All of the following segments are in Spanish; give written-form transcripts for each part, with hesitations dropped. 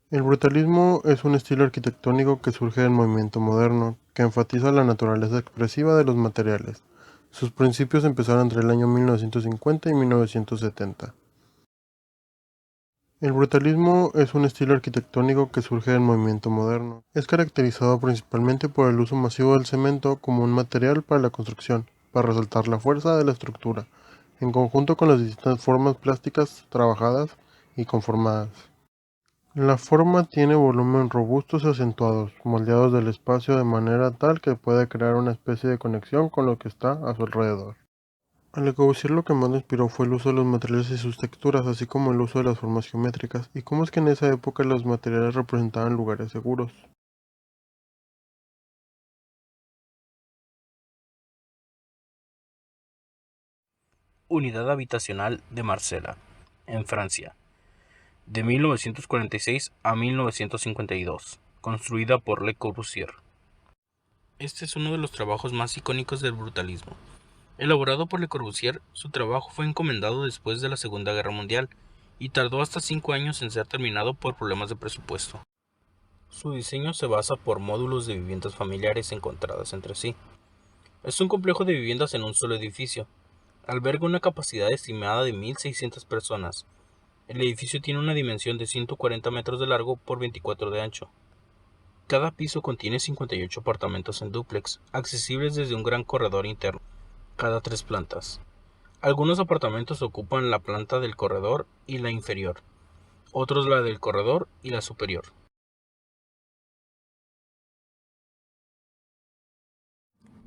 El brutalismo es un estilo arquitectónico que surge del movimiento moderno, que enfatiza la naturaleza expresiva de los materiales. Sus principios empezaron entre el año 1950 y 1970. El brutalismo es un estilo arquitectónico que surge del movimiento moderno. Es caracterizado principalmente por el uso masivo del cemento como un material para la construcción, para resaltar la fuerza de la estructura, en conjunto con las distintas formas plásticas trabajadas y conformadas. La forma tiene volumen robustos y acentuados, moldeados del espacio de manera tal que puede crear una especie de conexión con lo que está a su alrededor. A Le Corbusier lo que más lo inspiró fue el uso de los materiales y sus texturas, así como el uso de las formas geométricas, y cómo es que en esa época los materiales representaban lugares seguros. Unidad habitacional de Marsella, en Francia, de 1946 a 1952, construida por Le Corbusier. Este es uno de los trabajos más icónicos del brutalismo. Elaborado por Le Corbusier, su trabajo fue encomendado después de la Segunda Guerra Mundial y tardó hasta 5 años en ser terminado por problemas de presupuesto. Su diseño se basa por módulos de viviendas familiares encontradas entre sí. Es un complejo de viviendas en un solo edificio. Alberga una capacidad estimada de 1.600 personas. El edificio tiene una dimensión de 140 metros de largo por 24 de ancho. Cada piso contiene 58 apartamentos en dúplex, accesibles desde un gran corredor interno, cada 3 plantas. Algunos apartamentos ocupan la planta del corredor y la inferior, otros la del corredor y la superior.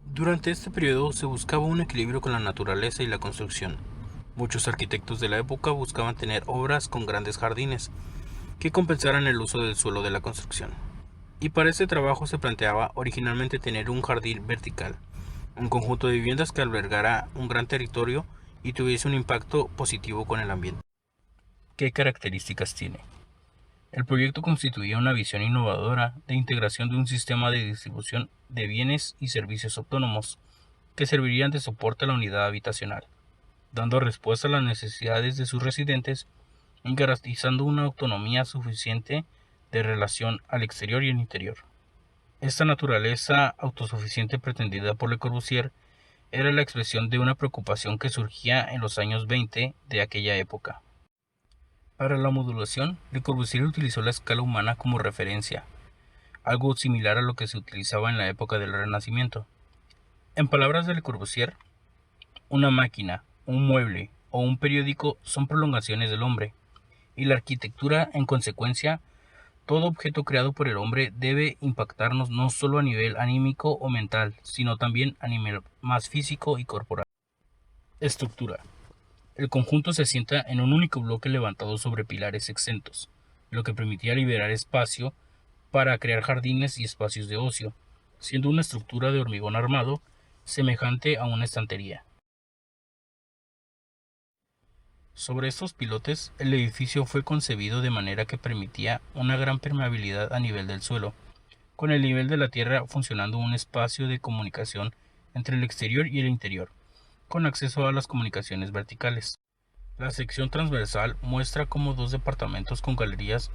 Durante este periodo se buscaba un equilibrio con la naturaleza y la construcción. Muchos arquitectos de la época buscaban tener obras con grandes jardines que compensaran el uso del suelo de la construcción. Y para este trabajo se planteaba originalmente tener un jardín vertical, un conjunto de viviendas que albergara un gran territorio y tuviese un impacto positivo con el ambiente. ¿Qué características tiene? El proyecto constituía una visión innovadora de integración de un sistema de distribución de bienes y servicios autónomos que servirían de soporte a la unidad habitacional, dando respuesta a las necesidades de sus residentes y garantizando una autonomía suficiente de relación al exterior y el interior. Esta naturaleza autosuficiente pretendida por Le Corbusier era la expresión de una preocupación que surgía en los años 20 de aquella época. Para la modulación, Le Corbusier utilizó la escala humana como referencia, algo similar a lo que se utilizaba en la época del Renacimiento. En palabras de Le Corbusier, una máquina, un mueble o un periódico son prolongaciones del hombre, y la arquitectura, en consecuencia, todo objeto creado por el hombre debe impactarnos no solo a nivel anímico o mental, sino también a nivel más físico y corporal. Estructura. El conjunto se asienta en un único bloque levantado sobre pilares exentos, lo que permitía liberar espacio para crear jardines y espacios de ocio, siendo una estructura de hormigón armado semejante a una estantería. Sobre estos pilotes, el edificio fue concebido de manera que permitía una gran permeabilidad a nivel del suelo, con el nivel de la tierra funcionando un espacio de comunicación entre el exterior y el interior, con acceso a las comunicaciones verticales. La sección transversal muestra cómo dos departamentos con galerías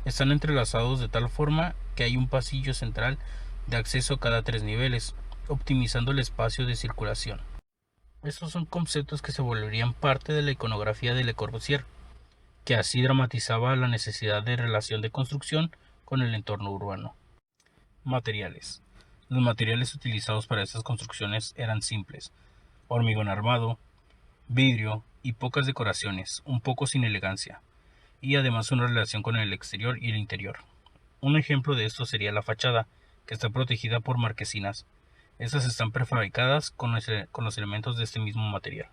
están entrelazados de tal forma que hay un pasillo central de acceso cada 3 niveles, optimizando el espacio de circulación. Estos son conceptos que se volverían parte de la iconografía de Le Corbusier, que así dramatizaba la necesidad de relación de construcción con el entorno urbano. Materiales. Los materiales utilizados para estas construcciones eran simples: hormigón armado, vidrio y pocas decoraciones, un poco sin elegancia, y además una relación con el exterior y el interior. Un ejemplo de esto sería la fachada, que está protegida por marquesinas. Estas están prefabricadas con los elementos de este mismo material.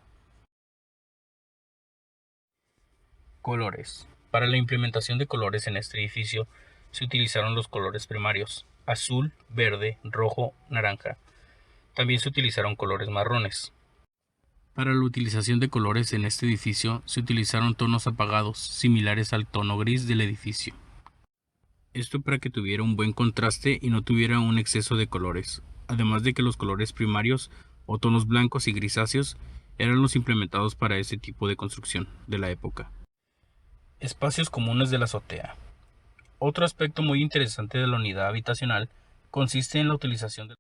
Colores. Para la implementación de colores en este edificio se utilizaron los colores primarios: azul, verde, rojo, naranja. También se utilizaron colores marrones. Para la utilización de colores en este edificio se utilizaron tonos apagados, similares al tono gris del edificio. Esto para que tuviera un buen contraste y no tuviera un exceso de colores, además de que los colores primarios o tonos blancos y grisáceos eran los implementados para este tipo de construcción de la época. Espacios comunes de la azotea. Otro aspecto muy interesante de la unidad habitacional consiste en la utilización de...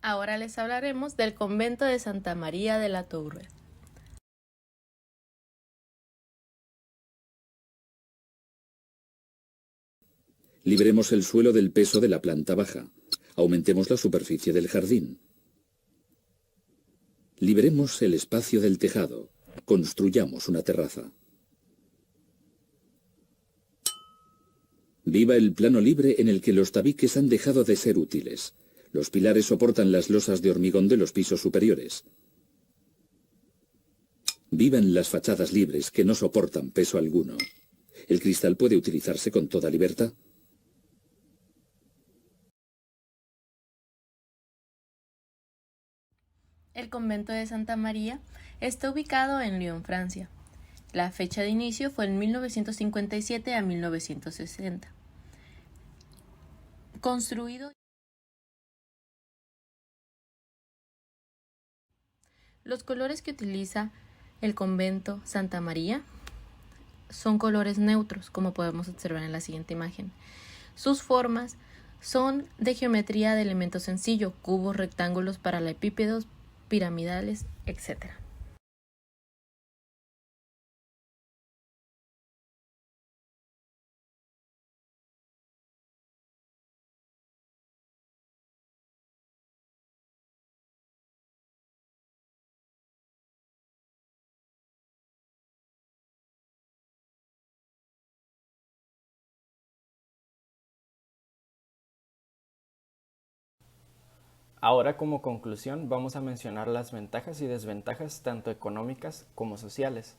Ahora les hablaremos del convento de Santa María de la Tour. Libremos el suelo del peso de la planta baja. Aumentemos la superficie del jardín. Liberemos el espacio del tejado. Construyamos una terraza. Viva el plano libre en el que los tabiques han dejado de ser útiles. Los pilares soportan las losas de hormigón de los pisos superiores. Vivan las fachadas libres que no soportan peso alguno. ¿El cristal puede utilizarse con toda libertad? El convento de Santa María está ubicado en Lyon, Francia. La fecha de inicio fue en 1957 a 1960. Construido. Los colores que utiliza el convento Santa María son colores neutros, como podemos observar en la siguiente imagen. Sus formas son de geometría de elementos sencillo, cubos, rectángulos, paralelepípedos, piramidales, etc. Ahora, como conclusión, vamos a mencionar las ventajas y desventajas tanto económicas como sociales.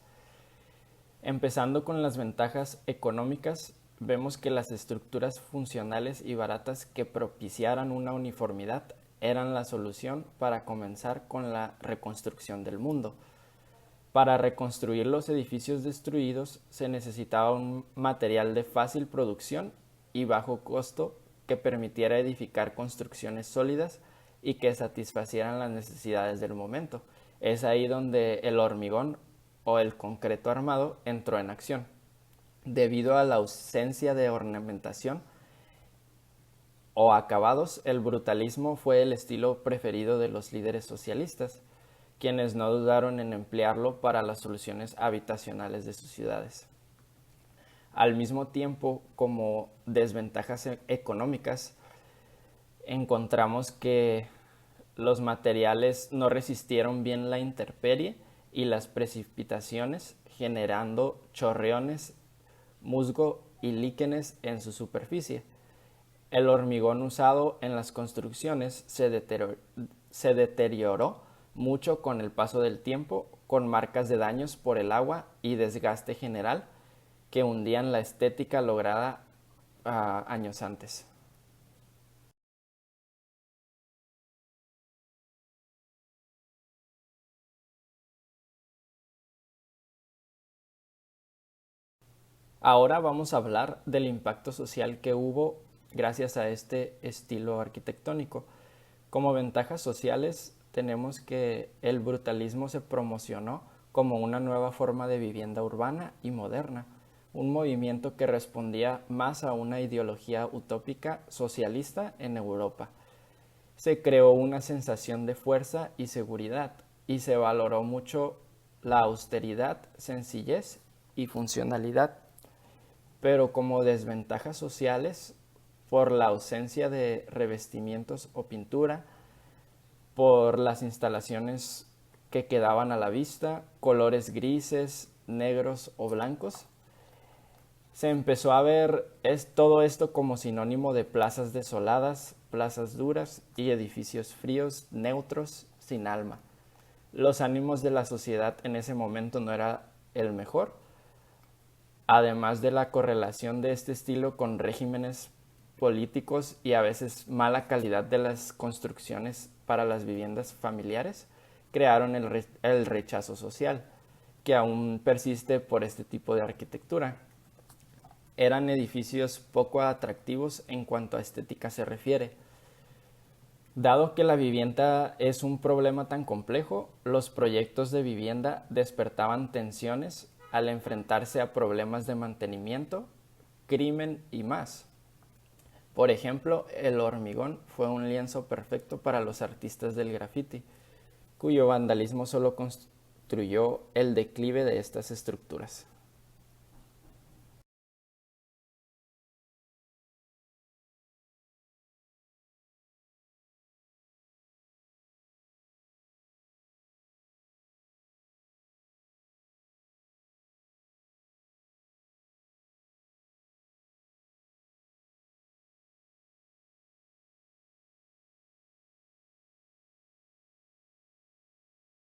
Empezando con las ventajas económicas, vemos que las estructuras funcionales y baratas que propiciaran una uniformidad eran la solución para comenzar con la reconstrucción del mundo. Para reconstruir los edificios destruidos se necesitaba un material de fácil producción y bajo costo que permitiera edificar construcciones sólidas y que satisfacieran las necesidades del momento. Es ahí donde el hormigón o el concreto armado entró en acción. Debido a la ausencia de ornamentación o acabados, el brutalismo fue el estilo preferido de los líderes socialistas, quienes no dudaron en emplearlo para las soluciones habitacionales de sus ciudades. Al mismo tiempo, como desventajas económicas, encontramos que los materiales no resistieron bien la intemperie y las precipitaciones, generando chorreones, musgo y líquenes en su superficie. El hormigón usado en las construcciones se deterioró mucho con el paso del tiempo, con marcas de daños por el agua y desgaste general que hundían la estética lograda años antes. Ahora vamos a hablar del impacto social que hubo gracias a este estilo arquitectónico. Como ventajas sociales tenemos que el brutalismo se promocionó como una nueva forma de vivienda urbana y moderna, un movimiento que respondía más a una ideología utópica socialista en Europa. Se creó una sensación de fuerza y seguridad y se valoró mucho la austeridad, sencillez y funcionalidad, pero como desventajas sociales por la ausencia de revestimientos o pintura, por las instalaciones que quedaban a la vista, colores grises, negros o blancos. Se empezó a ver todo esto como sinónimo de plazas desoladas, plazas duras y edificios fríos, neutros, sin alma. Los ánimos de la sociedad en ese momento no era el mejor, además de la correlación de este estilo con regímenes políticos y a veces mala calidad de las construcciones para las viviendas familiares, crearon el rechazo social, que aún persiste por este tipo de arquitectura. eran edificios poco atractivos en cuanto a estética se refiere. Dado que la vivienda es un problema tan complejo, los proyectos de vivienda despertaban tensiones al enfrentarse a problemas de mantenimiento, crimen y más. Por ejemplo, el hormigón fue un lienzo perfecto para los artistas del graffiti, cuyo vandalismo solo construyó el declive de estas estructuras.